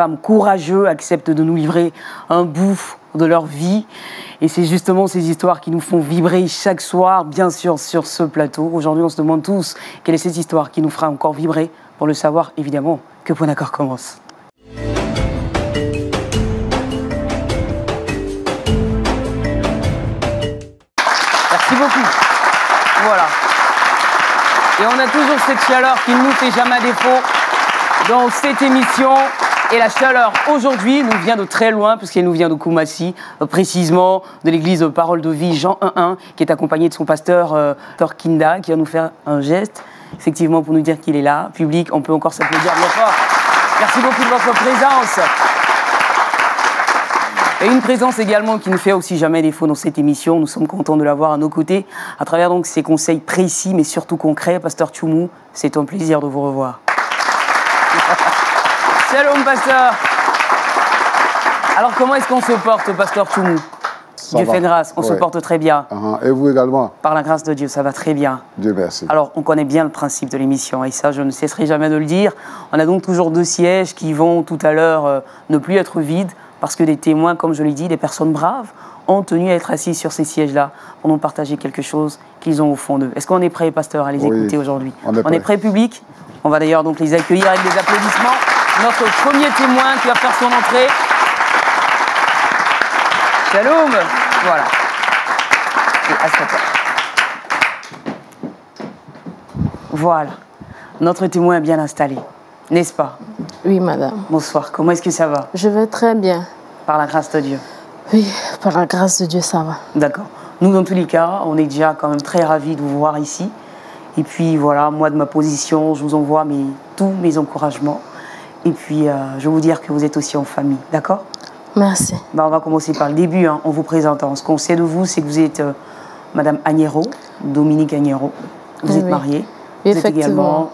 femmes courageuses acceptent de nous livrer un bout de leur vie. Et c'est justement ces histoires qui nous font vibrer chaque soir, bien sûr, sur ce plateau. Aujourd'hui, on se demande tous quelle est cette histoire qui nous fera encore vibrer. Pour le savoir, évidemment, que Point d'accord commence. Merci beaucoup. Voilà. Et on a toujours cette chaleur qui ne nous fait jamais défaut dans cette émission. Et la chaleur aujourd'hui nous vient de très loin, puisqu'elle nous vient de Koumassi, précisément de l'église Parole de Vie Jean 1.1, qui est accompagné de son pasteur Torkinda, qui va nous faire un geste, effectivement, pour nous dire qu'il est là. Public, on peut encore s'applaudir bien fort. Merci beaucoup de votre présence. Et une présence également qui ne fait aussi jamais défaut dans cette émission. Nous sommes contents de l'avoir à nos côtés, à travers donc ces conseils précis, mais surtout concrets. Pasteur Tchoumou, c'est un plaisir de vous revoir. Shalom, pasteur. Alors, comment est-ce qu'on se porte, pasteur Tchoumou? Dieu fait grâce, on se porte très bien. Et vous également? Par la grâce de Dieu, ça va très bien. Dieu merci. Alors, on connaît bien le principe de l'émission, et ça, je ne cesserai jamais de le dire. On a donc toujours 2 sièges qui vont tout à l'heure ne plus être vides, parce que des témoins, comme je l'ai dit, des personnes braves, ont tenu à être assis sur ces sièges-là pour nous partager quelque chose qu'ils ont au fond d'eux. Est-ce qu'on est prêt, pasteur, à les écouter aujourd'hui? On est prêt, public? On va d'ailleurs donc les accueillir avec des applaudissements. Notre premier témoin qui va faire son entrée. Shalom. Voilà. Et assois-toi. Voilà. Notre témoin est bien installé, n'est-ce pas? Oui, madame. Bonsoir. Comment est-ce que ça va? Je vais très bien. Par la grâce de Dieu. Oui, par la grâce de Dieu, ça va. D'accord. Nous, dans tous les cas, on est déjà quand même très ravis de vous voir ici. Et puis, voilà, moi, de ma position, je vous envoie tous mes encouragements. Et puis, je vais vous dire que vous êtes aussi en famille, d'accord? Merci. On va commencer par le début, en vous présentant. Ce qu'on sait de vous, c'est que vous êtes Madame Agnero, Dominique Agnero. Vous êtes mariée. Oui, vous êtes également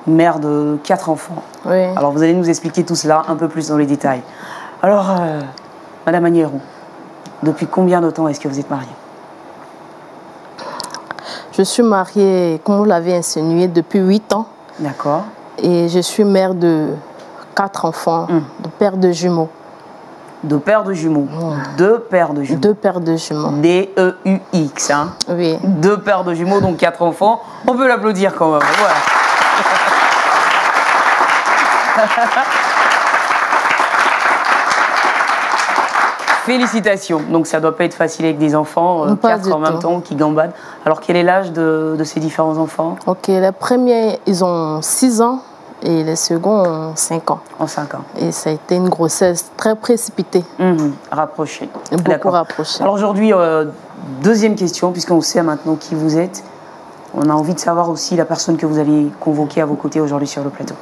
mère de 4 enfants. Oui. Alors, vous allez nous expliquer tout cela un peu plus dans les détails. Alors, Madame Agnero, depuis combien de temps est-ce que vous êtes mariée? Je suis mariée, comme vous l'avez insinué, depuis 8 ans. D'accord. Et je suis mère de 4 enfants, de père de jumeaux. De pères de jumeaux. 2 paires de jumeaux. 2 paires de jumeaux. D-E-U-X. Hein. Oui. 2 paires de jumeaux, donc 4 enfants. On peut l'applaudir quand même. Voilà. Félicitations. Donc ça ne doit pas être facile avec des enfants, 4 en même temps qui gambadent. Alors quel est l'âge de ces différents enfants? Ok, les premiers, ils ont 6 ans. Et les seconds ont 5 ans. En 5 ans. Et ça a été une grossesse très précipitée. Rapprochée. Beaucoup rapprochée. Alors aujourd'hui, deuxième question, puisqu'on sait maintenant qui vous êtes. On a envie de savoir aussi la personne que vous allez convoquer à vos côtés aujourd'hui sur le plateau.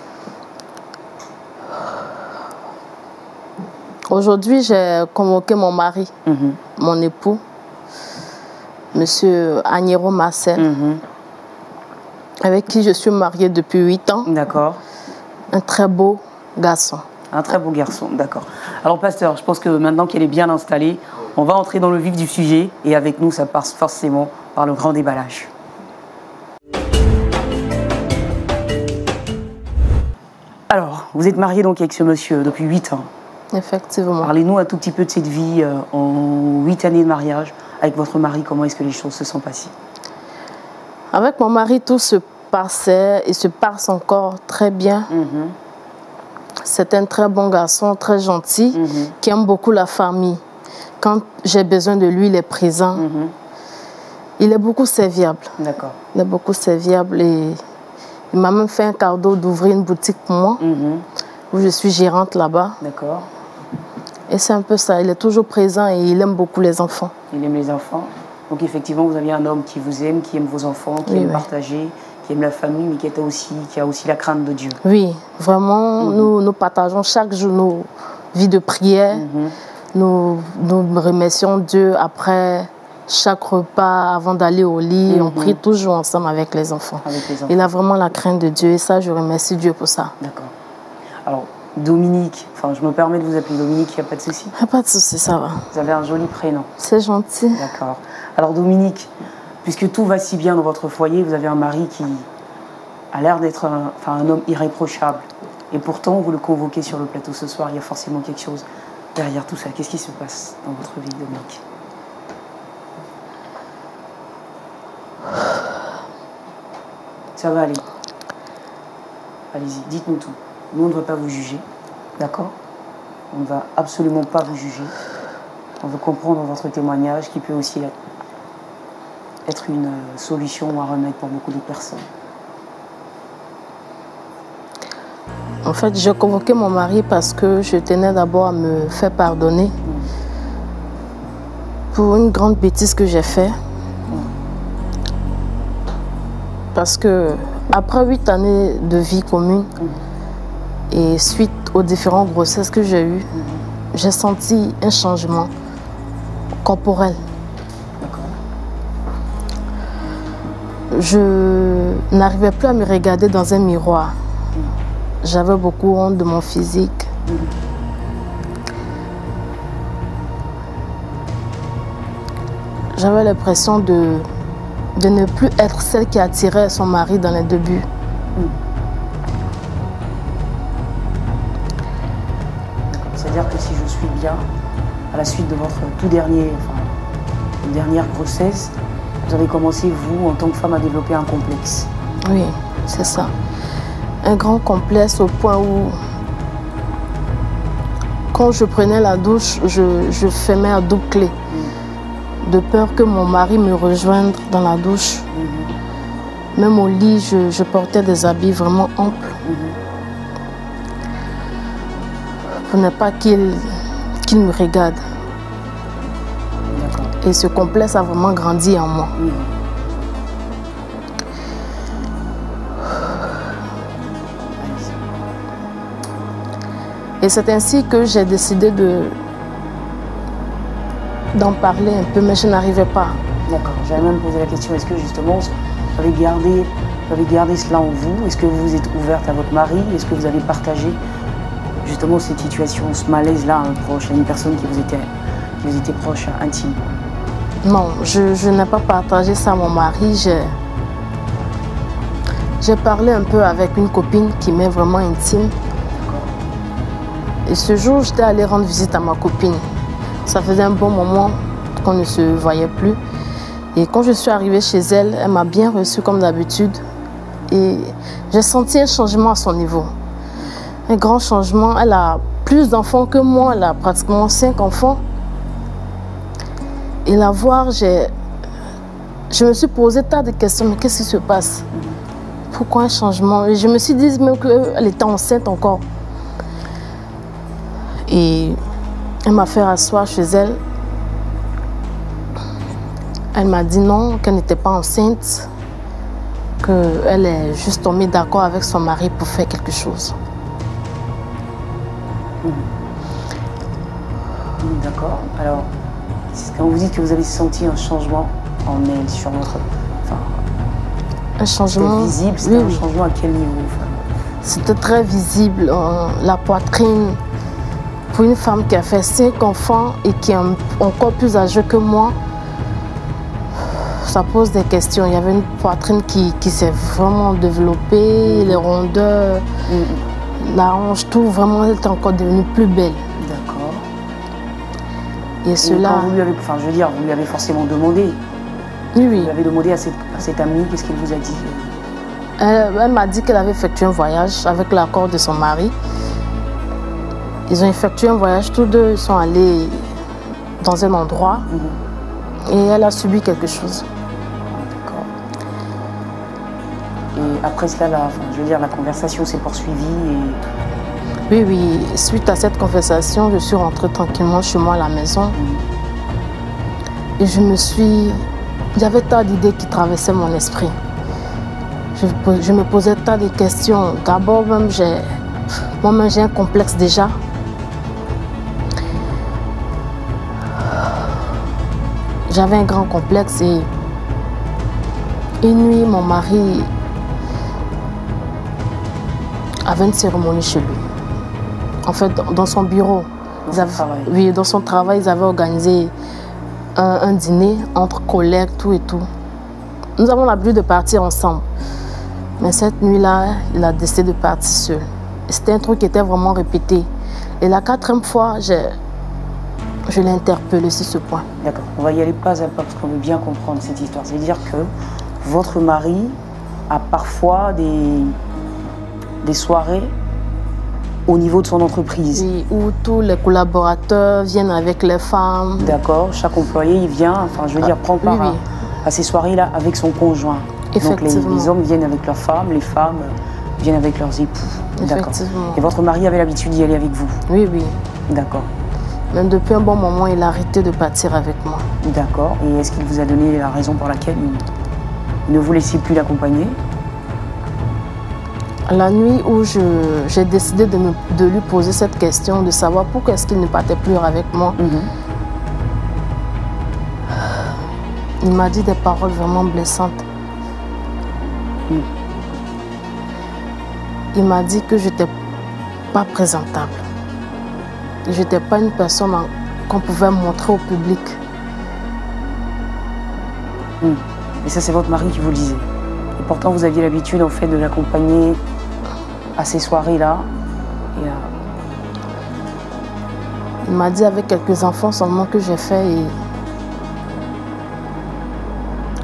Aujourd'hui, j'ai convoqué mon mari, mon époux, Monsieur Agnero Marcel, avec qui je suis mariée depuis 8 ans. D'accord. Un très beau garçon. Un très beau garçon, d'accord. Alors, pasteur, je pense que maintenant qu'elle est bien installée, on va entrer dans le vif du sujet. Et avec nous, ça passe forcément par le grand déballage. Alors, vous êtes mariée donc avec ce monsieur depuis 8 ans. Effectivement. Parlez-nous un tout petit peu de cette vie en 8 années de mariage. Avec votre mari, comment est-ce que les choses se sont passées? Avec mon mari, tout se passait et se passe encore très bien. C'est un très bon garçon, très gentil, qui aime beaucoup la famille. Quand j'ai besoin de lui, il est présent. Il est beaucoup serviable. D'accord. Il est beaucoup serviable et il m'a même fait un cadeau d'ouvrir une boutique pour moi, où je suis gérante là-bas. D'accord. Et c'est un peu ça, il est toujours présent et il aime beaucoup les enfants. Il aime les enfants. Donc effectivement, vous avez un homme qui vous aime, qui aime vos enfants, qui aime partager, qui aime la famille, mais qui a aussi la crainte de Dieu. Oui, vraiment, nous partageons chaque jour nos vies de prière. Nous remercions Dieu après chaque repas, avant d'aller au lit. On prie toujours ensemble avec les enfants. Il a vraiment la crainte de Dieu et ça, je remercie Dieu pour ça. D'accord. Alors, Dominique, enfin je me permets de vous appeler Dominique, il n'y a pas de souci? Il n'y a pas de souci, ça va. Vous avez un joli prénom. C'est gentil. D'accord. Alors Dominique, puisque tout va si bien dans votre foyer, vous avez un mari qui a l'air d'être un homme irréprochable. Et pourtant, vous le convoquez sur le plateau ce soir. Il y a forcément quelque chose derrière tout ça. Qu'est-ce qui se passe dans votre vie, Dominique? Ça va aller. Allez-y, dites-nous tout. Nous, on ne va pas vous juger, d'accord? On ne va absolument pas vous juger. On veut comprendre votre témoignage qui peut aussi être une solution ou un remède pour beaucoup de personnes. En fait, j'ai convoqué mon mari parce que je tenais d'abord à me faire pardonner pour une grande bêtise que j'ai faite. Parce que après 8 années de vie commune et suite aux différentes grossesses que j'ai eues, j'ai senti un changement corporel. Je n'arrivais plus à me regarder dans un miroir. J'avais beaucoup honte de mon physique. J'avais l'impression de ne plus être celle qui attirait son mari dans les débuts. C'est-à-dire que si je suis bien, à la suite de votre dernière grossesse, vous avez commencé, vous, en tant que femme, à développer un complexe. Oui, c'est ça. Un grand complexe au point où, quand je prenais la douche, je fermais à double clé. De peur que mon mari me rejoigne dans la douche. Même au lit, je portais des habits vraiment amples. Pour ne pas qu'il me regarde. Et ce complexe a vraiment grandi en moi. Et c'est ainsi que j'ai décidé d'en parler un peu, mais je n'arrivais pas. D'accord, j'avais même posé la question, est-ce que justement vous avez gardé cela en vous? Est-ce que vous vous êtes ouverte à votre mari? Est-ce que vous avez partagé justement cette situation, ce malaise-là à un proche, à une personne qui vous était proche, intime? Non, je n'ai pas partagé ça à mon mari. J'ai parlé un peu avec une copine qui m'est vraiment intime. Et ce jour, j'étais allée rendre visite à ma copine. Ça faisait un bon moment qu'on ne se voyait plus. Et quand je suis arrivée chez elle, elle m'a bien reçue comme d'habitude. Et j'ai senti un changement à son niveau. Un grand changement. Elle a plus d'enfants que moi. Elle a pratiquement 5 enfants. Et la voir, je me suis posé tas de questions. Mais qu'est-ce qui se passe? Pourquoi un changement? Et je me suis dit même qu'elle était enceinte encore. Et elle m'a fait rasseoir chez elle. Elle m'a dit non, qu'elle n'était pas enceinte, qu'elle est juste tombée d'accord avec son mari pour faire quelque chose. D'accord. Alors, quand vous dites que vous avez senti un changement en elle, sur votre... un changement visible, c'était un changement à quel niveau? C'était très visible, la poitrine. Pour une femme qui a fait 5 enfants et qui est encore plus âgée que moi, ça pose des questions. Il y avait une poitrine qui s'est vraiment développée, les rondeurs, la hanche, tout vraiment, elle était encore devenue plus belle. D'accord. Et cela... Quand vous lui avez, vous lui avez forcément demandé. Oui. Vous lui avez demandé à cette amie, qu'est-ce qu'elle vous a dit? Elle m'a dit qu'elle avait effectué un voyage avec l'accord de son mari. Ils ont effectué un voyage, tous deux, ils sont allés dans un endroit et elle a subi quelque chose. D'accord. Et après cela, la conversation s'est poursuivie et... Oui, suite à cette conversation, je suis rentrée tranquillement chez moi à la maison. Et il y avait tant d'idées qui traversaient mon esprit. Je me posais tant de questions. D'abord, moi-même, j'ai un complexe déjà. J'avais un grand complexe et une nuit, mon mari avait une cérémonie chez lui. En fait, dans son bureau. Dans son travail, ils avaient organisé un dîner entre collègues, tout et tout. Nous avons l'habitude de partir ensemble. Mais cette nuit-là, il a décidé de partir seul. C'était un truc qui était vraiment répété. Et la 4e fois, je l'ai interpellé sur ce point. D'accord. On va y aller pas à pas parce qu'on veut bien comprendre cette histoire. C'est-à-dire que votre mari a parfois des soirées au niveau de son entreprise. Oui, où tous les collaborateurs viennent avec les femmes. D'accord. Chaque employé, il vient, enfin, je veux dire, prend part à ces soirées-là avec son conjoint. Donc les hommes viennent avec leurs femmes, les femmes viennent avec leurs époux. D'accord. Et votre mari avait l'habitude d'y aller avec vous? Oui, oui. D'accord. Même depuis un bon moment, il a arrêté de partir avec moi. D'accord. Et est-ce qu'il vous a donné la raison pour laquelle il ne vous laissait plus l'accompagner? La nuit où j'ai décidé de lui poser cette question, de savoir pourquoi est-ce qu'il ne partait plus avec moi, il m'a dit des paroles vraiment blessantes. Il m'a dit que je n'étais pas présentable. Je n'étais pas une personne qu'on pouvait montrer au public. Et ça, c'est votre mari qui vous le disait. Et pourtant, vous aviez l'habitude, en fait, de l'accompagner à ces soirées-là. Il m'a dit avec quelques enfants seulement que j'ai fait et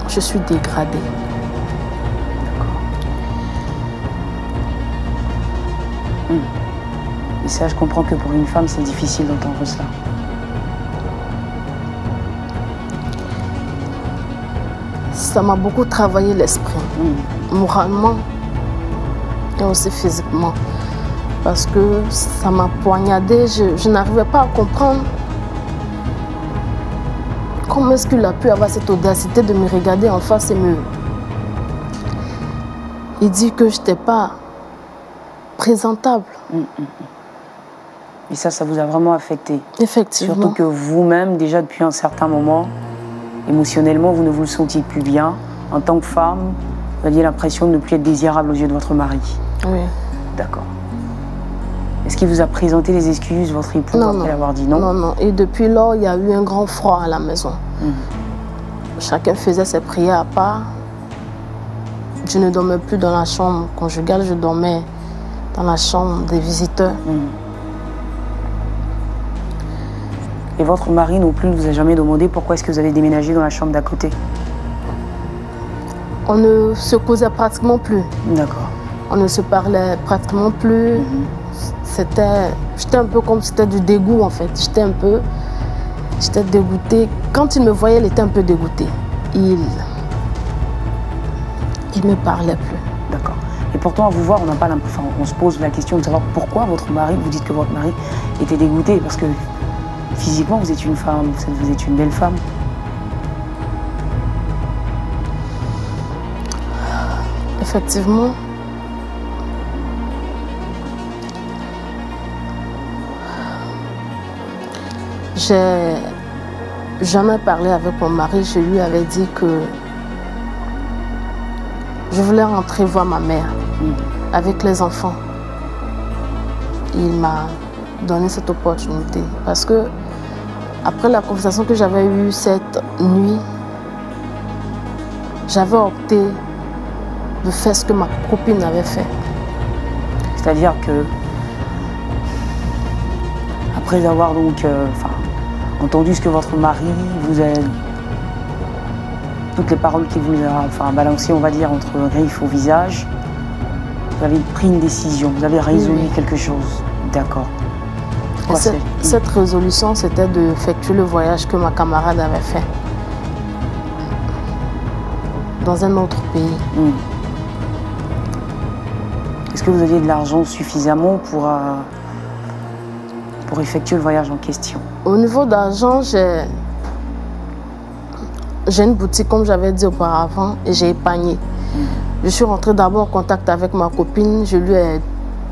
je suis dégradée. Et ça, je comprends que pour une femme, c'est difficile d'entendre ça. Ça m'a beaucoup travaillé l'esprit, moralement et aussi physiquement. Parce que ça m'a poignardé, je n'arrivais pas à comprendre comment est-ce qu'il a pu avoir cette audacité de me regarder en face et me... Il dit que je n'étais pas présentable. Et ça vous a vraiment affecté. Effectivement. Surtout que vous-même, déjà depuis un certain moment, émotionnellement, vous ne vous le sentiez plus bien. En tant que femme, vous aviez l'impression de ne plus être désirable aux yeux de votre mari. Oui. D'accord. Est-ce qu'il vous a présenté des excuses, votre époux, après avoir dit non? Non, non. Et depuis lors, il y a eu un grand froid à la maison. Chacun faisait ses prières à part. Je ne dormais plus dans la chambre conjugale, je dormais dans la chambre des visiteurs. Et votre mari non plus ne vous a jamais demandé pourquoi est-ce que vous avez déménagé dans la chambre d'à côté? On ne se causait pratiquement plus. D'accord. On ne se parlait pratiquement plus. J'étais un peu comme si c'était du dégoût en fait. J'étais dégoûtée. Quand il me voyait, il était un peu dégoûté. Il me parlait plus. D'accord. Et pourtant, à vous voir, on n'a pas l'impression. On se pose la question de savoir pourquoi votre mari, vous dites que votre mari était dégoûté, parce que physiquement, vous êtes une femme, vous êtes une belle femme. Effectivement. J'ai jamais parlé avec mon mari. Je lui avais dit que je voulais rentrer voir ma mère avec les enfants. Il m'a donné cette opportunité parce que après la conversation que j'avais eue cette nuit, j'avais opté de faire ce que ma copine avait fait. C'est-à-dire que après avoir donc entendu ce que votre mari vous a, toutes les paroles qu'il vous a balancées, on va dire, entre griffes au visage, vous avez pris une décision, vous avez résolu quelque chose. D'accord. Cette résolution, c'était d'effectuer le voyage que ma camarade avait fait dans un autre pays. Est-ce que vous aviez de l'argent suffisamment pour effectuer le voyage en question? Au niveau d'argent, j'ai une boutique, comme j'avais dit auparavant, et j'ai épargné. Je suis rentrée d'abord en contact avec ma copine. Je lui ai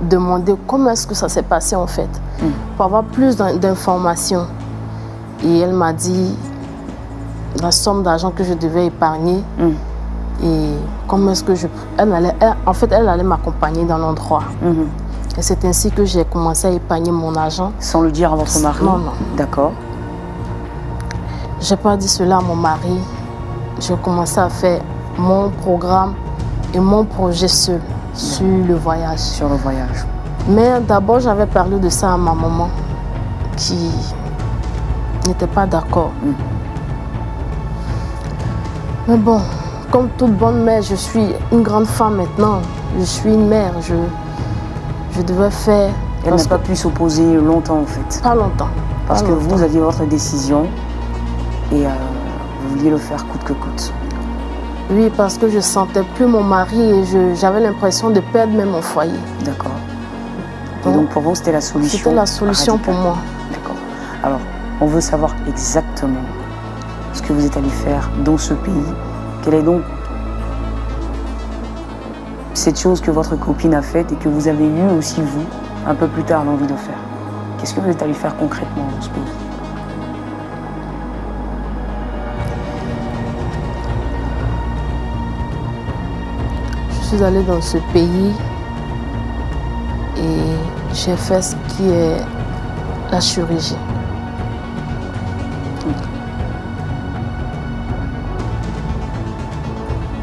demandé comment est-ce que ça s'est passé en fait, pour avoir plus d'informations. Et elle m'a dit la somme d'argent que je devais épargner et comment est-ce que elle allait m'accompagner dans l'endroit. Et c'est ainsi que j'ai commencé à épargner mon argent. Sans le dire à votre mari? Non, non. D'accord. Je n'ai pas dit cela à mon mari. J'ai commencé à faire mon programme et mon projet seul sur le voyage. Sur le voyage. Mais d'abord, j'avais parlé de ça à ma maman, qui n'était pas d'accord. Mais bon, comme toute bonne mère, je suis une grande femme maintenant. Je suis une mère, je devais faire... Elle n'a pas pu s'opposer longtemps en fait. Pas longtemps. Parce que vous aviez votre décision et vous vouliez le faire coûte que coûte. Oui, parce que je ne sentais plus mon mari et j'avais l'impression de perdre même mon foyer. D'accord. Et donc pour vous, c'était la solution? C'était la solution pour moi. D'accord. Alors, on veut savoir exactement ce que vous êtes allé faire dans ce pays. Quelle est donc cette chose que votre copine a faite et que vous avez eu aussi, vous, un peu plus tard, l'envie de faire? Qu'est-ce que vous êtes allé faire concrètement dans ce pays? Je suis allée dans ce pays et j'ai fait ce qui est la chirurgie.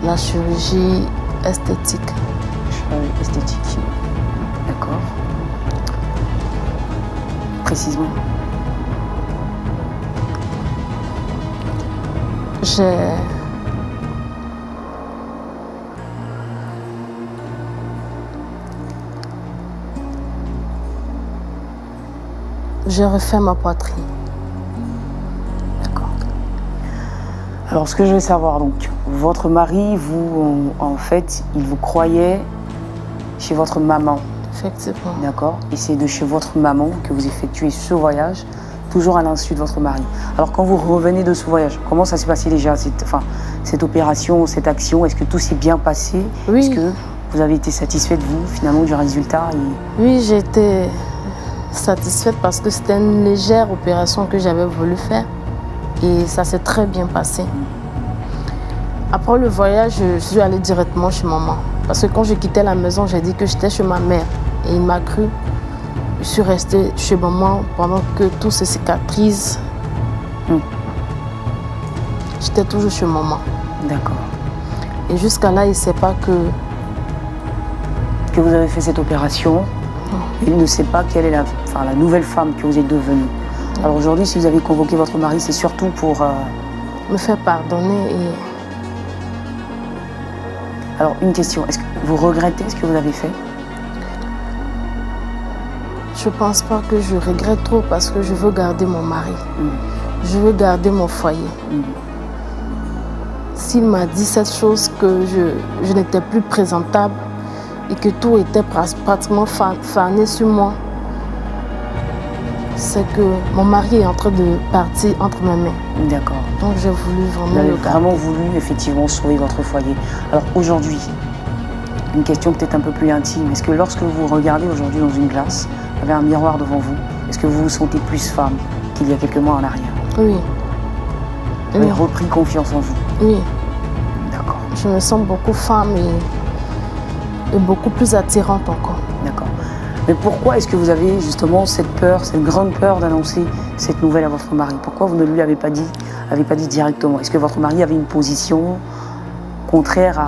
La chirurgie esthétique. Chirurgie esthétique. D'accord. Précisément. J'ai refait ma poitrine. D'accord. Alors, ce que je veux savoir, donc, votre mari, vous, en fait, il vous croyait chez votre maman. Effectivement. D'accord. Et c'est de chez votre maman que vous effectuez ce voyage, toujours à l'insu de votre mari. Alors, quand vous revenez de ce voyage, comment ça s'est passé déjà, cette opération, cette action? Est-ce que tout s'est bien passé? Oui. Est-ce que vous avez été satisfaite, vous, finalement, du résultat? Oui, j'ai été satisfaite parce que c'était une légère opération que j'avais voulu faire et ça s'est très bien passé. Après le voyage, je suis allée directement chez maman parce que quand je quittais la maison, j'ai dit que j'étais chez ma mère et il m'a cru. Je suis restée chez maman pendant que tout se cicatrise. J'étais toujours chez maman. D'accord. Et jusqu'à là, il ne sait pas que vous avez fait cette opération. Il ne sait pas quelle est la nouvelle femme que vous êtes devenue. Alors aujourd'hui, si vous avez convoqué votre mari, c'est surtout pour... me faire pardonner et... Alors, une question. Est-ce que vous regrettez ce que vous avez fait? Je ne pense pas que je regrette trop parce que je veux garder mon mari. Je veux garder mon foyer. S'il m'a dit cette chose que je n'étais plus présentable et que tout était pratiquement fané sur moi, c'est que mon mari est en train de partir entre mes mains. D'accord. Donc j'ai voulu vraiment vous avez le garder. Vraiment voulu effectivement sauver votre foyer. Alors aujourd'hui, une question peut-être un peu plus intime. Est-ce que lorsque vous regardez aujourd'hui dans une glace, vous avez un miroir devant vous, est-ce que vous vous sentez plus femme qu'il y a quelques mois en arrière? Oui. Vous avez repris confiance en vous? Oui. D'accord. Je me sens beaucoup femme et beaucoup plus attirante encore. D'accord. Mais pourquoi est-ce que vous avez justement cette peur, cette grande peur d'annoncer cette nouvelle à votre mari? Pourquoi vous ne lui avez pas dit directement? Est-ce que votre mari avait une position contraire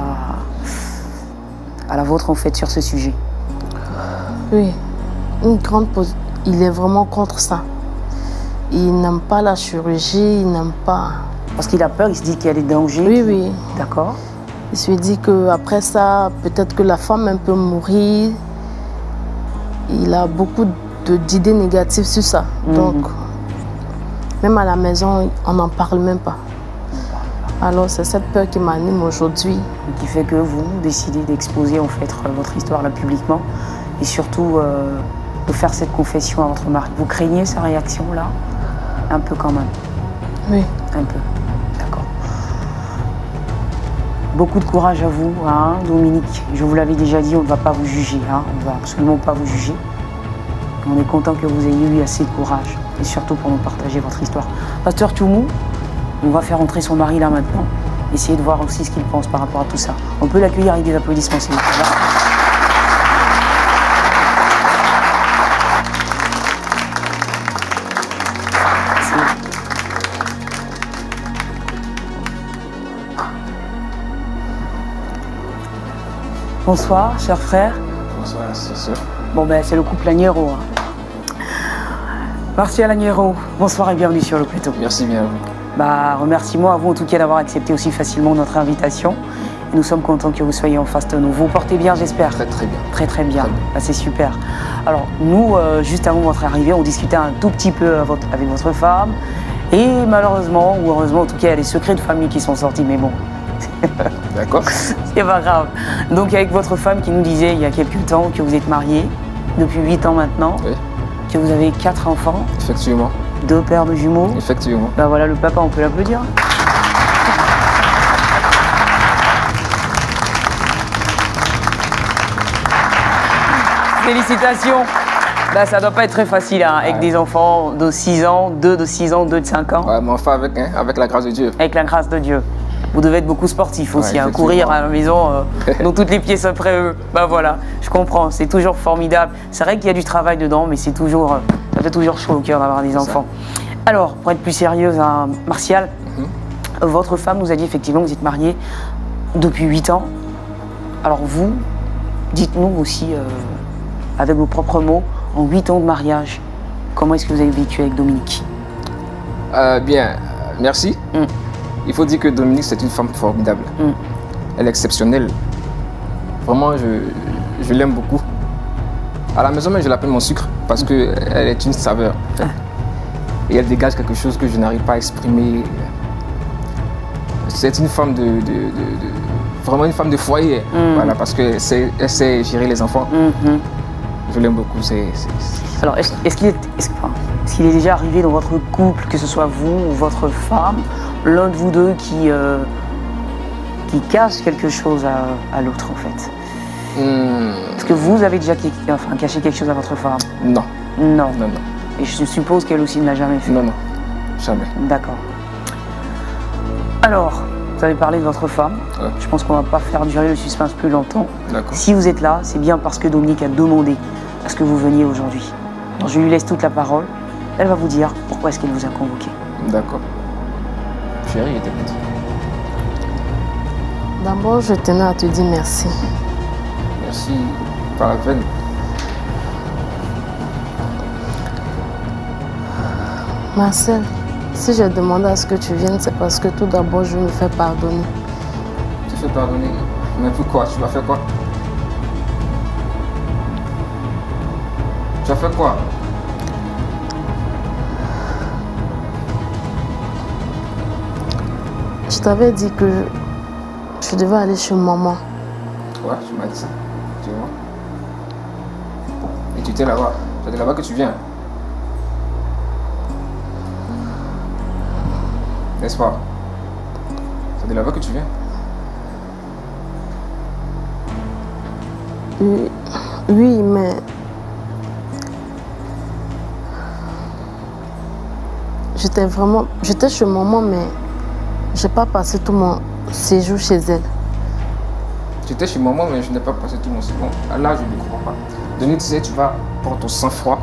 à la vôtre en fait sur ce sujet? Oui, une grande position. Il est vraiment contre ça. Il n'aime pas la chirurgie, il n'aime pas... Parce qu'il a peur, il se dit qu'il y a des dangers. Oui, oui. D'accord. Il se dit qu'après ça, peut-être que la femme elle peut mourir. Il a beaucoup d'idées négatives sur ça. Donc, même à la maison, on n'en parle même pas. Alors, c'est cette peur qui m'anime aujourd'hui. Qui fait que vous décidez d'exposer en fait votre histoire là publiquement et surtout de faire cette confession à votre mari. Vous craignez sa réaction là? Un peu quand même. Oui. Un peu. D'accord. Beaucoup de courage à vous, hein, Dominique. Je vous l'avais déjà dit, on ne va pas vous juger. Hein, on ne va absolument pas vous juger. On est content que vous ayez eu assez de courage et surtout pour nous partager votre histoire. Pasteur Toumou, on va faire entrer son mari là maintenant. Essayer de voir aussi ce qu'il pense par rapport à tout ça. On peut l'accueillir avec des applaudissements, s'il vous plaît. Bonsoir, cher frère. Bonsoir, c'est sûr. Bon, ben, c'est le couple Agnero. Hein. Martial Agnero, bonsoir et bienvenue sur le plateau. Merci bien à vous. Bah, remercie-moi à vous en tout cas d'avoir accepté aussi facilement notre invitation. Et nous sommes contents que vous soyez en face de nous. Vous vous portez bien, j'espère? Très très bien. Très très bien. Très bien. Bah, c'est super. Alors, nous, juste avant votre arrivée, on discutait un tout petit peu avec votre femme. Et malheureusement, ou heureusement, en tout cas, il y a des secrets de famille qui sont sortis. Mais bon, D'accord. c'est pas grave. Donc, avec votre femme qui nous disait il y a quelques temps que vous êtes mariés, depuis 8 ans maintenant, Oui, que vous avez 4 enfants, effectivement. 2 paires de jumeaux. Effectivement. Bah voilà, le papa, on peut l'applaudir. Félicitations. Bah, ça doit pas être très facile hein, avec des enfants de 6 ans, 2 de 6 ans, 2 de 5 ans. Ouais, mais enfin avec la grâce de Dieu. Avec la grâce de Dieu. Vous devez être beaucoup sportif aussi, Ouais, hein, effectivement. courir à la maison, dans toutes les pièces après eux. Bah voilà, je comprends, c'est toujours formidable. C'est vrai qu'il y a du travail dedans, mais c'est toujours, ça fait toujours chaud au cœur d'avoir des enfants. Alors, pour être plus sérieuse, hein, Martial, votre femme nous a dit effectivement que vous êtes mariés depuis 8 ans. Alors vous, dites-nous aussi, avec vos propres mots, en 8 ans de mariage, comment est-ce que vous avez vécu avec Dominique? Bien, merci. Il faut dire que Dominique, c'est une femme formidable. Elle est exceptionnelle. Vraiment, je l'aime beaucoup. À la maison, même, je l'appelle mon sucre parce qu'elle est une saveur. En fait. Et elle dégage quelque chose que je n'arrive pas à exprimer. C'est une femme vraiment une femme de foyer. Voilà, parce qu'elle sait gérer les enfants. Je l'aime beaucoup. Alors, est-ce qu'il est déjà arrivé dans votre couple, que ce soit vous ou votre femme, l'un de vous deux qui cache quelque chose à l'autre, en fait? Est-ce que vous avez déjà caché quelque chose à votre femme? Non. Non. Non, non. Et je suppose qu'elle aussi ne l'a jamais fait? Non, non. Jamais. D'accord. Alors, vous avez parlé de votre femme. Ouais. Je pense qu'on ne va pas faire durer le suspense plus longtemps. D'accord. Si vous êtes là, c'est bien parce que Dominique a demandé à ce que vous veniez aujourd'hui. Alors, je lui laisse toute la parole. Elle va vous dire pourquoi est-ce qu'elle vous a convoqué. D'accord. Chérie, était petite. D'abord, je tenais à te dire merci. Merci. Par la peine. Marcel, si j'ai demandé à ce que tu viennes, c'est parce que tout d'abord, je me fais pardonner. Tu fais pardonner. Mais pourquoi? Tu vas faire quoi? Tu vas faire quoi? Je t'avais dit que je devais aller chez maman. Ouais, tu m'as dit ça. Tu vois? Et tu étais là-bas. C'est de là-bas que tu viens. N'est-ce pas? C'est de là-bas que tu viens. Oui, mais j'étais chez maman, mais j'ai pas passé tout mon séjour chez elle. Tu étais chez maman, mais je n'ai pas passé tout mon séjour. Là, je ne crois pas. Denis, tu sais, tu vas prendre ton sang-froid,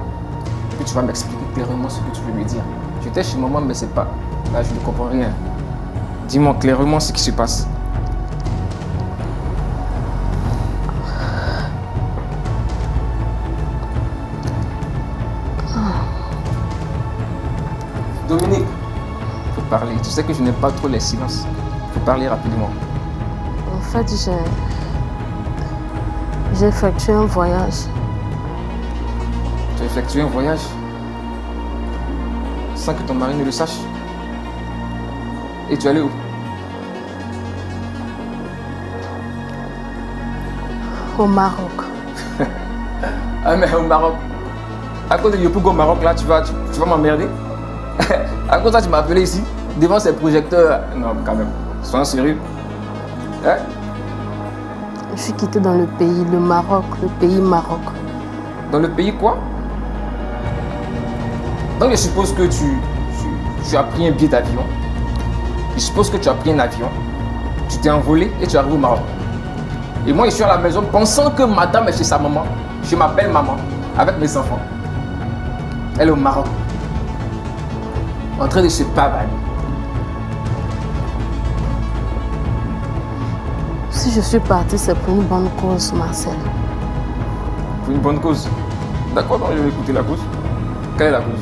puis tu vas m'expliquer clairement ce que tu veux me dire. J'étais chez maman, mais c'est pas. Là, je ne comprends rien. Dis-moi clairement ce qui se passe. Dominique, il faut parler. Tu sais que je n'aime pas trop les silences. Il faut parler rapidement. En fait, j'ai effectué un voyage. Tu as effectué un voyage sans que ton mari ne le sache. Et tu es allé où? Au Maroc. Ah mais au Maroc. À cause de Yopougo au Maroc, là, tu vas m'emmerder. À cause de ça, tu m'as appelé ici, devant ces projecteurs. Non, quand même. Sois sérieux. Hein? Je suis quittée dans le pays, le Maroc, le pays Maroc. Dans le pays quoi? Donc je suppose que tu as pris un billet d'avion. Je suppose que tu as pris un avion. Tu t'es envolé et tu es arrivé au Maroc. Et moi, je suis à la maison pensant que madame est chez sa maman. Je m'appelle maman, avec mes enfants. Elle est au Maroc. En train de se pavaner. Si je suis partie, c'est pour une bonne cause, Marcel. pour une bonne cause. D'accord, donc je vais écouter la cause. Quelle est la cause?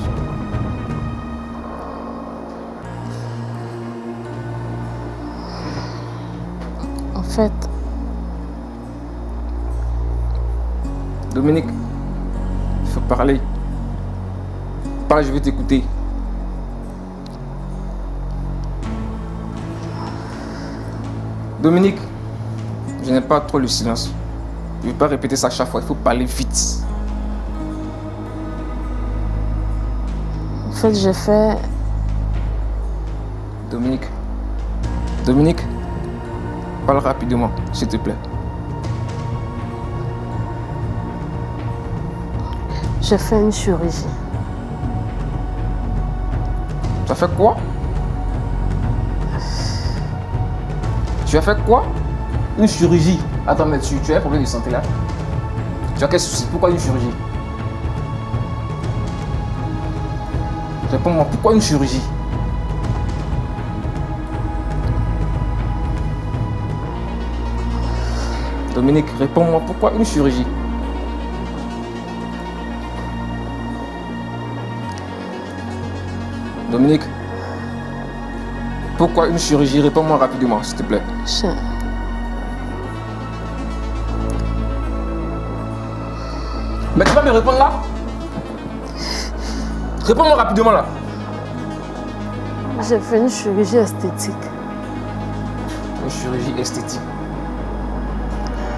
En fait, Dominique, il faut parler. Parle, je vais t'écouter. Dominique, je n'aime pas trop le silence. Je ne vais pas répéter ça chaque fois, il faut parler vite. en fait, j'ai fait... Dominique, Dominique, parle rapidement, s'il te plaît. J'ai fait une chirurgie. Tu as fait quoi? Tu as fait quoi? Une chirurgie. Attends, mais tu as un problème de santé là? Tu as quel souci? Pourquoi une chirurgie? Réponds-moi, pourquoi une chirurgie? Dominique, réponds-moi, pourquoi une chirurgie? Dominique, pourquoi une chirurgie? Réponds-moi rapidement, s'il te plaît. Mais tu vas me répondre là? Réponds-moi rapidement là. J'ai fait une chirurgie esthétique. Une chirurgie esthétique.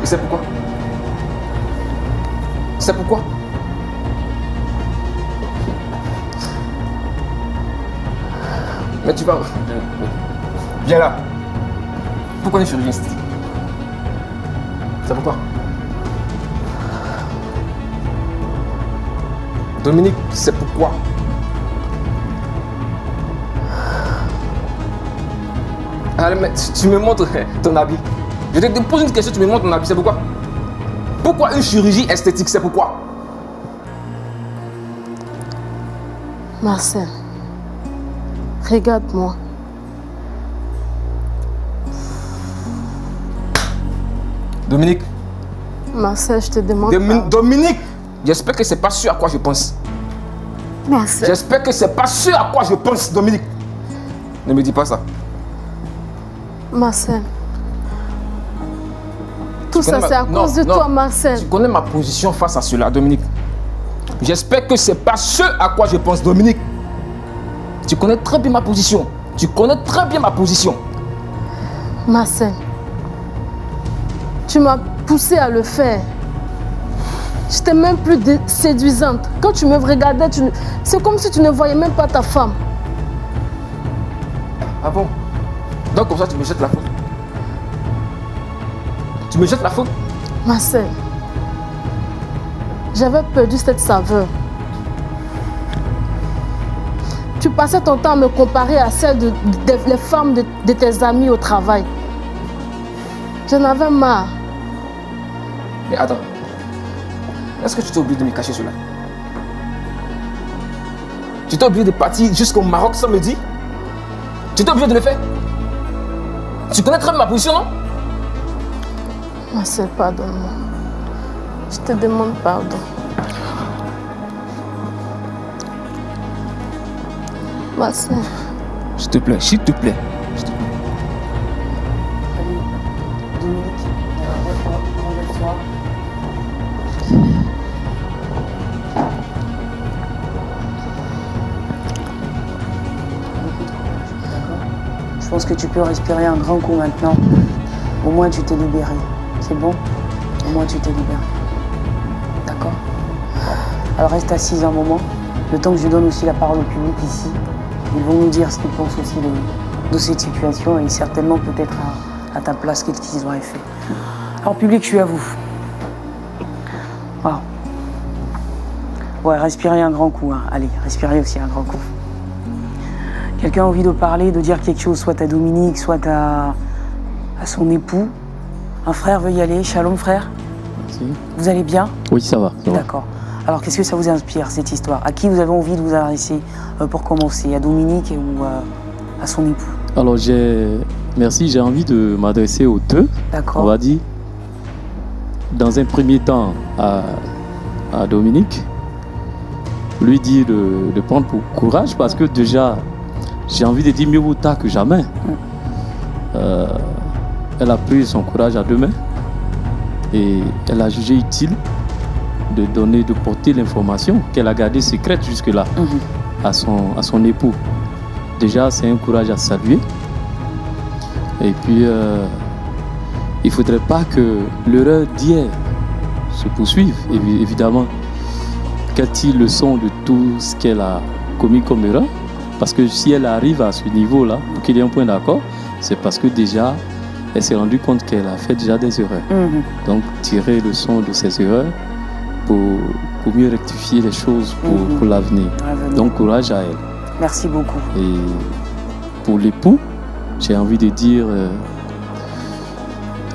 Et c'est pourquoi? C'est pourquoi? Mais tu vas... Viens là. Pourquoi une chirurgie esthétique? C'est pourquoi? Dominique, c'est pourquoi? Allez, mais tu me montres ton habit. Je te pose une question, tu me montres ton habit, c'est pourquoi? Pourquoi une chirurgie esthétique, c'est pourquoi? Marcel, regarde-moi. Dominique. Marcel, je te demande. Dominique, j'espère que c'est pas ce à quoi je pense. Marcel. J'espère que c'est pas ce à quoi je pense, Dominique. Ne me dis pas ça. Marcel. Tout ça, c'est à cause de toi, Marcel. Tu connais ma position face à cela, Dominique. J'espère que c'est pas ce à quoi je pense, Dominique. Tu connais très bien ma position. Tu connais très bien ma position. Marcel, tu m'as poussé à le faire. Je n'étais même plus séduisante. Quand tu me regardais, c'est comme si tu ne voyais même pas ta femme. Ah bon? Donc comme ça, tu me jettes la faute. Tu me jettes la faute? Marcel, j'avais perdu cette saveur. Tu passais ton temps à me comparer à celle des femmes de tes amis au travail. J'en avais marre. Mais attends. Est-ce que tu t'es oublié de me cacher cela? Tu t'es oublié de partir jusqu'au Maroc sans me dire? Tu t'es obligé de le faire? Tu connais très bien ma position, non? Marcel, pardonne-moi. Je te demande pardon. Marcel. S'il te plaît, s'il te plaît. Allez, Dominique, relève-toi. Je pense que tu peux respirer un grand coup maintenant. Au moins tu t'es libéré. C'est bon? Au moins tu t'es libéré. D'accord? Alors reste assise un moment. Le temps que je donne aussi la parole au public ici. Ils vont nous dire ce qu'ils pensent aussi de cette situation et certainement peut-être à ta place qu'est-ce qu'ils auraient fait. Alors public, je suis à vous. Wow. Ouais, respirez un grand coup. Hein. Allez, respirez aussi un grand coup. Quelqu'un a envie de parler, de dire quelque chose, soit à Dominique, soit à son époux. Un frère veut y aller. Shalom, frère. Merci. Vous allez bien? Oui, ça va. D'accord. Alors, qu'est-ce que ça vous inspire, cette histoire? À qui vous avez envie de vous adresser pour commencer? À Dominique ou à son époux? Alors, merci, j'ai envie de m'adresser aux deux. D'accord. On va dire, dans un premier temps, à à Dominique, lui dire de prendre courage parce que déjà, j'ai envie de dire mieux vaut tard que jamais. Elle a pris son courage à deux mains et elle a jugé utile de porter l'information qu'elle a gardée secrète jusque-là à son époux. Déjà, c'est un courage à saluer. Et puis, il ne faudrait pas que l'erreur d'hier se poursuive, évidemment. Qu'elle tire le leçon de tout ce qu'elle a commis comme erreur. Parce que si elle arrive à ce niveau-là, pour qu'il y ait un point d'accord, c'est parce que déjà, elle s'est rendue compte qu'elle a fait déjà des erreurs. Donc, tirer le leçon de ces erreurs pour mieux rectifier les choses pour l'avenir. Donc, courage à elle. Merci beaucoup. Et pour l'époux, j'ai envie de dire,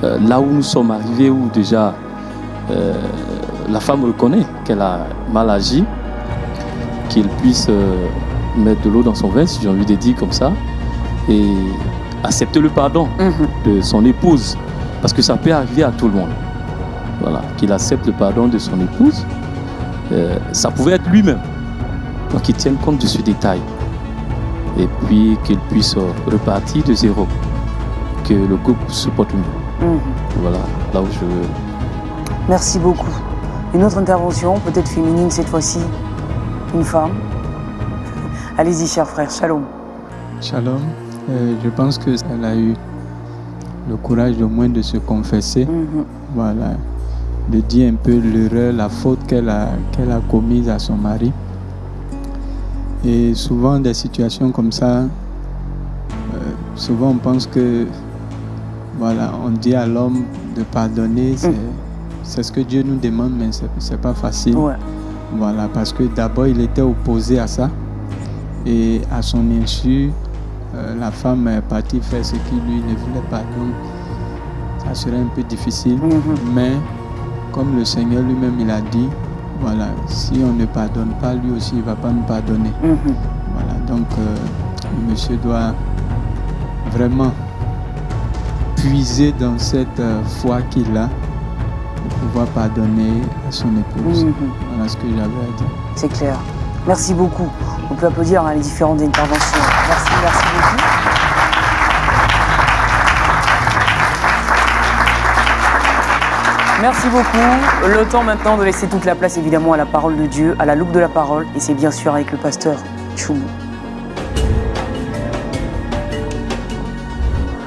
là où nous sommes arrivés, où déjà la femme reconnaît qu'elle a mal agi, qu'il puisse mettre de l'eau dans son vin, si j'ai envie de dire comme ça, et accepter le pardon de son épouse, parce que ça peut arriver à tout le monde. Voilà, qu'il accepte le pardon de son épouse. Ça pouvait être lui-même, donc qu'il tienne compte de ce détail. Et puis qu'il puisse repartir de zéro, que le couple se porte mieux. Voilà, là où je veux. Merci beaucoup. Une autre intervention, peut-être féminine cette fois-ci, une femme. Allez-y, cher frère, shalom. Shalom. Je pense qu'elle a eu le courage au moins de se confesser, voilà, de dire un peu l'erreur, la faute qu'elle a commise à son mari. Et souvent, des situations comme ça, souvent on pense que, voilà, on dit à l'homme de pardonner, c'est ce que Dieu nous demande, mais c'est pas facile. Ouais. Voilà, parce que d'abord, il était opposé à ça. Et à son insu, la femme est partie faire ce qu'il lui ne voulait pas. Donc, ça serait un peu difficile. Mais, comme le Seigneur lui-même, il a dit, voilà, si on ne pardonne pas, lui aussi, il ne va pas nous pardonner. Voilà, donc, le monsieur doit vraiment puiser dans cette foi qu'il a pour pouvoir pardonner à son épouse. Voilà ce que j'avais à dire. C'est clair. Merci beaucoup. On peut applaudir les différentes interventions. Merci beaucoup. Merci beaucoup. Le temps maintenant de laisser toute la place évidemment à la parole de Dieu, à la loupe de la parole, et c'est bien sûr avec le pasteur Choumou.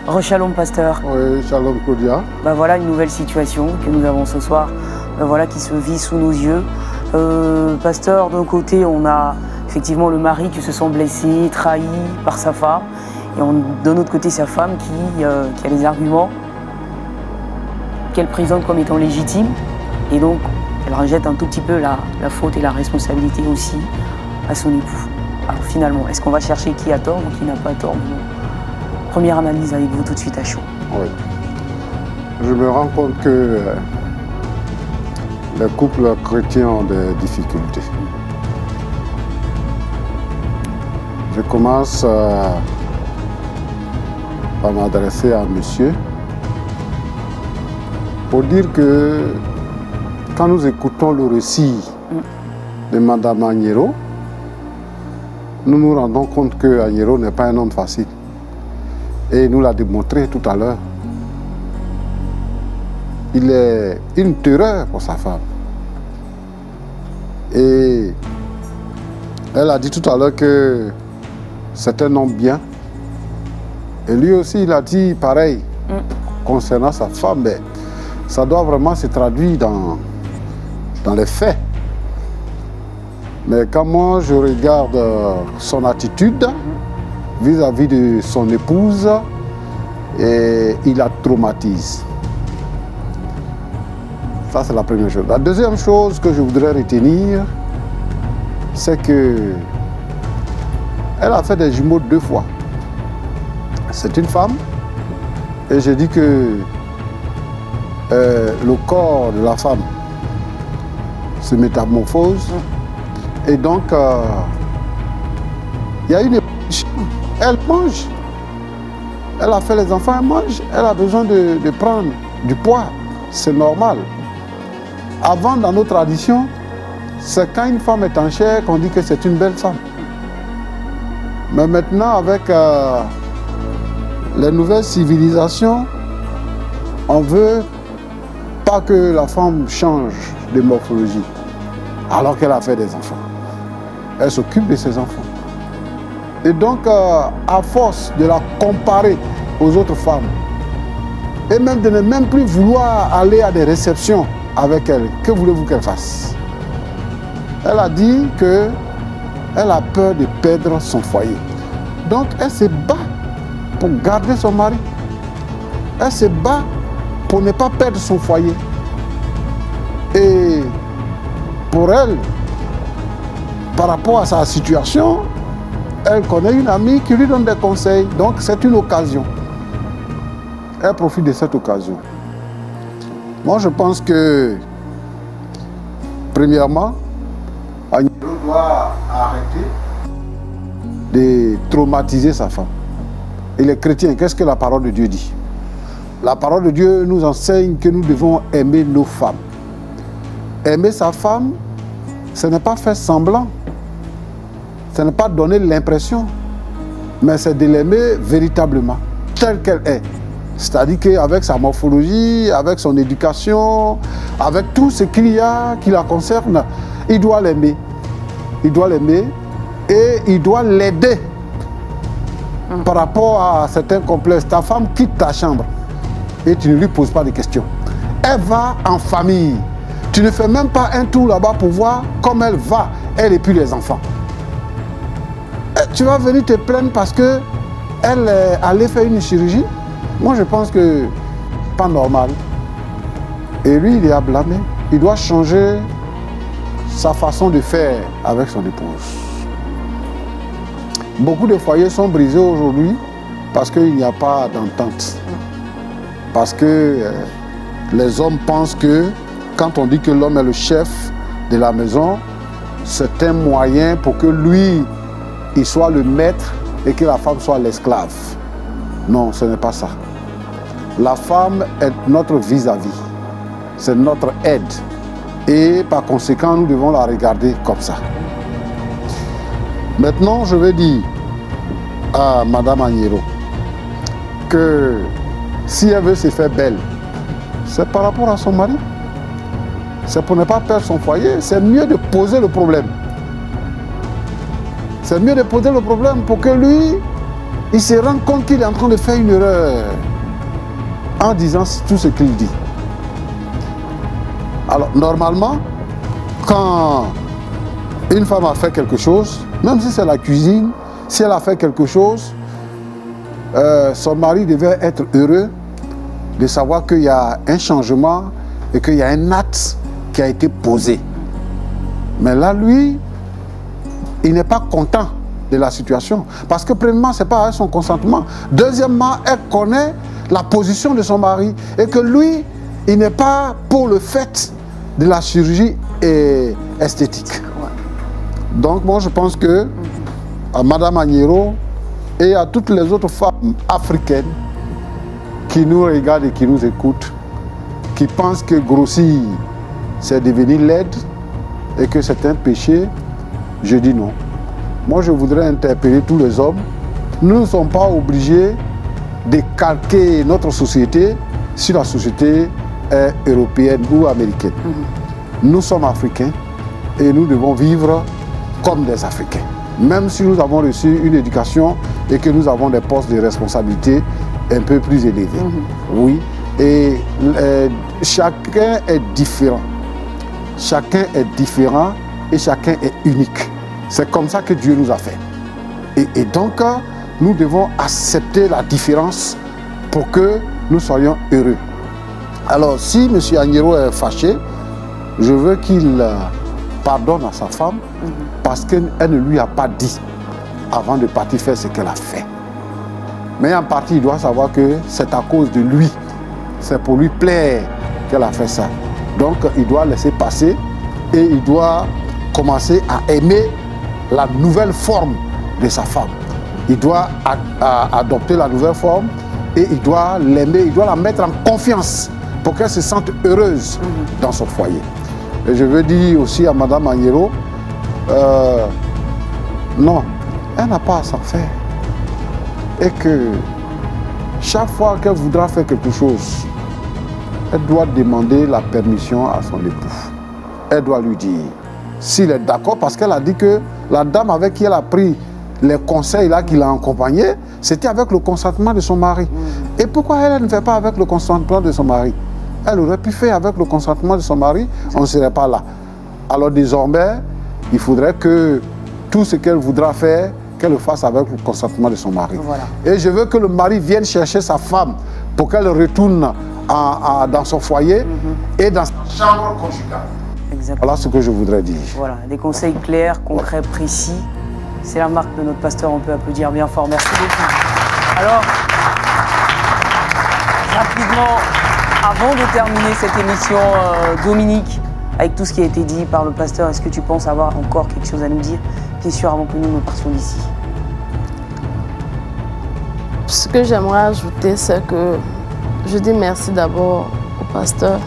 Re-shalom, pasteur. Oui, shalom, Claudia. Voilà une nouvelle situation que nous avons ce soir, voilà, qui se vit sous nos yeux. Pasteur, d'un côté, on a effectivement le mari qui se sent blessé, trahi par sa femme, et d'un autre côté, sa femme qui a les arguments qu'elle présente comme étant légitimes, et donc elle rejette un tout petit peu la faute et la responsabilité aussi à son époux. Alors finalement, est-ce qu'on va chercher qui a tort ou qui n'a pas tort? Première analyse avec vous tout de suite à chaud. Oui. Je me rends compte que les couples chrétiens ont des difficultés. Je commence par m'adresser à monsieur pour dire que quand nous écoutons le récit de Madame Agnero, nous nous rendons compte que Agnero n'est pas un homme facile. Et il nous l'a démontré tout à l'heure. Il est une terreur pour sa femme. Et elle a dit tout à l'heure que c'est un homme bien. Et lui aussi, il a dit pareil concernant sa femme. Mais ça doit vraiment se traduire dans les faits. Mais quand moi je regarde son attitude vis-à-vis de son épouse, et il la traumatise. Ça, c'est la première chose. La deuxième chose que je voudrais retenir, c'est que elle a fait des jumeaux 2 fois. C'est une femme, et j'ai dit que le corps de la femme se métamorphose, et donc il y a une évolution. Elle mange, elle a fait les enfants, elle mange, elle a besoin de prendre du poids, c'est normal. Avant, dans nos traditions, c'est quand une femme est en chair qu'on dit que c'est une belle femme. Mais maintenant, avec les nouvelles civilisations, on veut pas que la femme change de morphologie alors qu'elle a fait des enfants. Elle s'occupe de ses enfants. Et donc, à force de la comparer aux autres femmes, et même de ne même plus vouloir aller à des réceptions avec elle, que voulez-vous qu'elle fasse? Elle a dit qu'elle a peur de perdre son foyer. Donc, elle se bat pour garder son mari. Elle se bat pour ne pas perdre son foyer. Et pour elle, par rapport à sa situation, elle connaît une amie qui lui donne des conseils. Donc, c'est une occasion. Elle profite de cette occasion. Moi, je pense que, premièrement, Agnero doit arrêter de traumatiser sa femme. Et les chrétiens, qu'est-ce que la parole de Dieu dit? La parole de Dieu nous enseigne que nous devons aimer nos femmes. Aimer sa femme, ce n'est pas faire semblant. Ce n'est pas donner l'impression, mais c'est de l'aimer véritablement, telle qu'elle est. C'est-à-dire qu'avec sa morphologie, avec son éducation, avec tout ce qu'il y a qui la concerne, il doit l'aimer. Il doit l'aimer et il doit l'aider par rapport à certains complexes. Ta femme quitte ta chambre et tu ne lui poses pas de questions. Elle va en famille. Tu ne fais même pas un tour là-bas pour voir comment elle va, elle et puis les enfants. Et tu vas venir te plaindre parce qu'elle est allée faire une chirurgie. Moi, je pense que c'est pas normal. Et lui, il est à blâmer. Il doit changer sa façon de faire avec son épouse. Beaucoup de foyers sont brisés aujourd'hui parce qu'il n'y a pas d'entente. Parce que les hommes pensent que quand on dit que l'homme est le chef de la maison, c'est un moyen pour que lui, il soit le maître et que la femme soit l'esclave. Non, ce n'est pas ça. La femme est notre vis-à-vis. C'est notre aide. Et par conséquent, nous devons la regarder comme ça. Maintenant, je vais dire à Madame Agnero que si elle veut se faire belle, c'est par rapport à son mari. C'est pour ne pas perdre son foyer. C'est mieux de poser le problème. C'est mieux de poser le problème pour que lui, il se rende compte qu'il est en train de faire une erreur en disant tout ce qu'il dit. Alors, normalement, quand une femme a fait quelque chose, même si c'est la cuisine, si elle a fait quelque chose, son mari devait être heureux de savoir qu'il y a un changement et qu'il y a un acte qui a été posé. Mais là, lui, il n'est pas content de la situation. Parce que premièrement, ce n'est pas son consentement. Deuxièmement, elle connaît la position de son mari et que lui, il n'est pas pour le fait de la chirurgie esthétique. Donc moi, je pense que à Madame Agnero et à toutes les autres femmes africaines qui nous regardent et qui nous écoutent, qui pensent que grossir, c'est devenir laide et que c'est un péché, je dis non. Moi, je voudrais interpeller tous les hommes. Nous ne sommes pas obligés de calquer notre société sur la société européenne ou américaine. Nous sommes africains et nous devons vivre comme des Africains. Même si nous avons reçu une éducation et que nous avons des postes de responsabilité un peu plus élevés. Oui, et chacun est différent. Chacun est différent et chacun est unique. C'est comme ça que Dieu nous a fait. Et donc, nous devons accepter la différence pour que nous soyons heureux. Alors, si M. Agnero est fâché, je veux qu'il pardonne à sa femme parce qu'elle ne lui a pas dit avant de partir faire ce qu'elle a fait. Mais en partie, il doit savoir que c'est à cause de lui. C'est pour lui plaire qu'elle a fait ça. Donc, il doit laisser passer et il doit commencer à aimer la nouvelle forme de sa femme. Il doit adopter la nouvelle forme et il doit l'aimer, il doit la mettre en confiance pour qu'elle se sente heureuse dans son foyer. Et je veux dire aussi à Madame Agnero, non, elle n'a pas à s'en faire. Et que chaque fois qu'elle voudra faire quelque chose, elle doit demander la permission à son époux. Elle doit lui dire s'il est d'accord, parce qu'elle a dit que la dame avec qui elle a pris les conseils là qu'il a accompagnés, c'était avec le consentement de son mari. Et pourquoi elle ne fait pas avec le consentement de son mari? Elle aurait pu faire avec le consentement de son mari, on ne serait pas là. Alors désormais, il faudrait que tout ce qu'elle voudra faire, qu'elle le fasse avec le consentement de son mari. Voilà. Et je veux que le mari vienne chercher sa femme pour qu'elle retourne dans son foyer et dans sa chambre conjugale. Exactement. Voilà ce que je voudrais dire. Voilà, des conseils clairs, concrets, précis. C'est la marque de notre pasteur, on peut applaudir bien fort. Merci beaucoup. Alors, rapidement, avant de terminer cette émission, Dominique, avec tout ce qui a été dit par le pasteur, est-ce que tu penses avoir encore quelque chose à nous dire, bien sûr, avant que nous partions d'ici? Ce que j'aimerais ajouter, c'est que je dis merci d'abord au pasteur.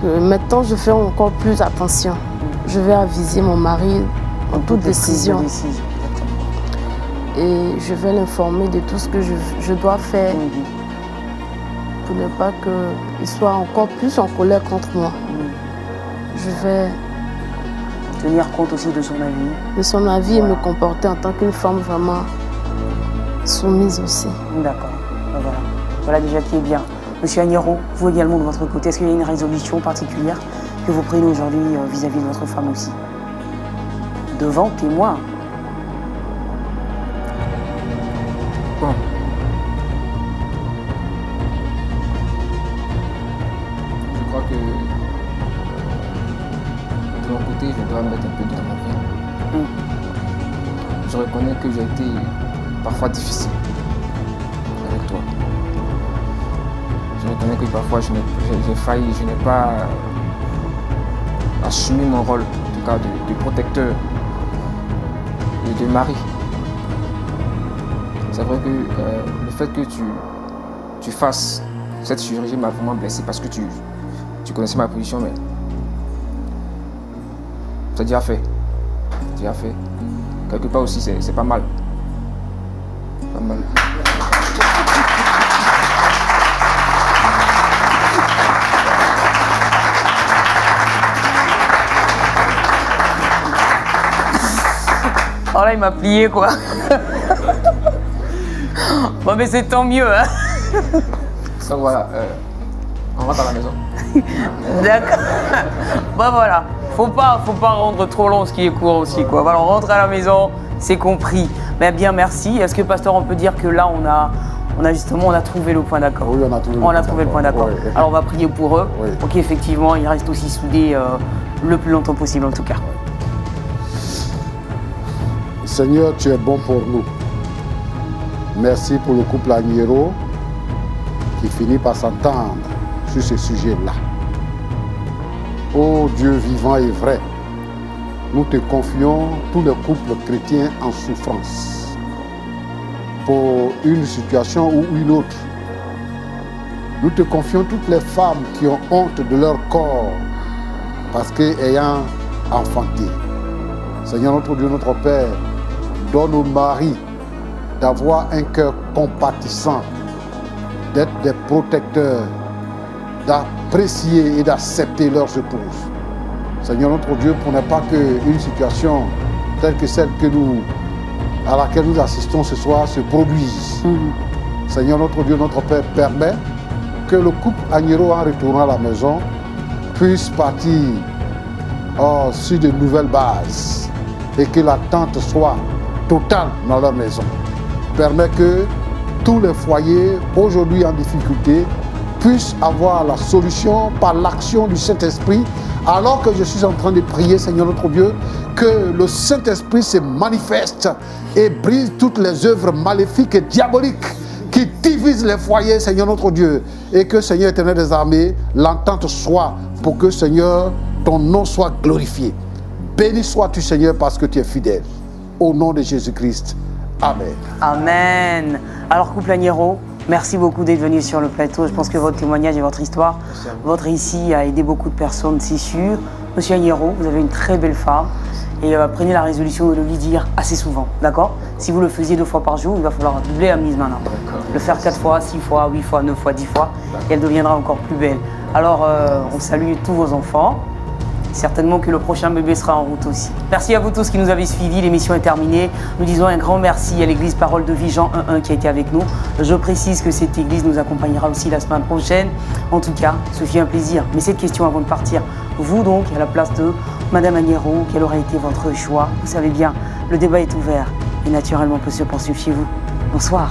Que maintenant, je fais encore plus attention. Je vais aviser mon mari en toute décision. Et je vais l'informer de tout ce que je dois faire pour ne pas qu'il soit encore plus en colère contre moi. Je vais tenir compte aussi de son avis. De son avis, voilà. Et me comporter en tant qu'une femme vraiment soumise aussi. D'accord. Voilà. Voilà déjà qui est bien. Monsieur Agnero, vous également de votre côté, est-ce qu'il y a une résolution particulière que vous prenez aujourd'hui vis-à-vis de votre femme aussi? Devant témoin. Bon. Je crois que de mon côté, je dois mettre un peu dans ma vie. Je reconnais que j'ai été parfois difficile avec toi. Je reconnais que parfois j'ai failli, je n'ai pas assumé mon rôle, en tout cas de protecteur et de mari. C'est vrai que le fait que tu fasses cette chirurgie m'a vraiment blessé parce que tu connaissais ma position, mais c'est déjà fait. C'est déjà fait. Quelque part aussi, c'est pas mal. Pas mal. Oh là, il m'a plié, quoi. Bon, mais c'est tant mieux, hein. Donc voilà, on rentre à la maison. D'accord. Bon, voilà. Faut pas rendre trop long ce qui est court aussi, quoi. Voilà, on rentre à la maison, c'est compris. Mais bien, merci. Est-ce que, pasteur, on peut dire que là, on a trouvé le point d'accord? Oui, on a trouvé le point d'accord. Oui. Alors, on va prier pour eux, oui. pour qu'effectivement, ils restent aussi soudés le plus longtemps possible, en tout cas. Seigneur, tu es bon pour nous. Merci pour le couple Agnero qui finit par s'entendre sur ce sujet-là. Ô Dieu vivant et vrai, nous te confions tous les couples chrétiens en souffrance pour une situation ou une autre. Nous te confions toutes les femmes qui ont honte de leur corps parce qu'ayant enfanté. Seigneur notre Dieu, notre Père, donne aux maris d'avoir un cœur compatissant, d'être des protecteurs, d'apprécier et d'accepter leurs épouses. Seigneur notre Dieu, pour ne pas qu'une situation telle que celle à laquelle nous assistons ce soir se produise. Seigneur notre Dieu, notre Père, permet que le couple Agnero, en retournant à la maison, puisse partir sur de nouvelles bases et que l'attente soit totale dans leur maison. Permet que tous les foyers aujourd'hui en difficulté puissent avoir la solution par l'action du Saint-Esprit. Alors que je suis en train de prier, Seigneur notre Dieu, que le Saint-Esprit se manifeste et brise toutes les œuvres maléfiques et diaboliques qui divisent les foyers, Seigneur notre Dieu. Et que, Seigneur éternel des armées, l'entente soit pour que, Seigneur, ton nom soit glorifié. Béni sois-tu, Seigneur, parce que tu es fidèle. Au nom de Jésus-Christ. Amen. Amen. Alors, couple Agnero, Merci beaucoup d'être venu sur le plateau. Je pense que votre témoignage et votre histoire, votre récit a aidé beaucoup de personnes, c'est sûr. Monsieur Agnero, vous avez une très belle femme. Et prenez la résolution de le lui dire assez souvent, d'accord? Si vous le faisiez 2 fois par jour, il va falloir doubler la mise maintenant. Le faire 4 fois, 6 fois, 8 fois, 9 fois, 10 fois, et elle deviendra encore plus belle. Alors, on salue tous vos enfants. Certainement que le prochain bébé sera en route aussi. Merci à vous tous qui nous avez suivis. L'émission est terminée. Nous disons un grand merci à l'église Parole de Vie Jean 1.1 qui a été avec nous. Je précise que cette église nous accompagnera aussi la semaine prochaine. En tout cas, ce fut un plaisir. Mais cette question avant de partir, vous donc, à la place de Madame Agnero, quel aurait été votre choix? Vous savez bien, le débat est ouvert et naturellement peut se poursuivre chez vous. Bonsoir.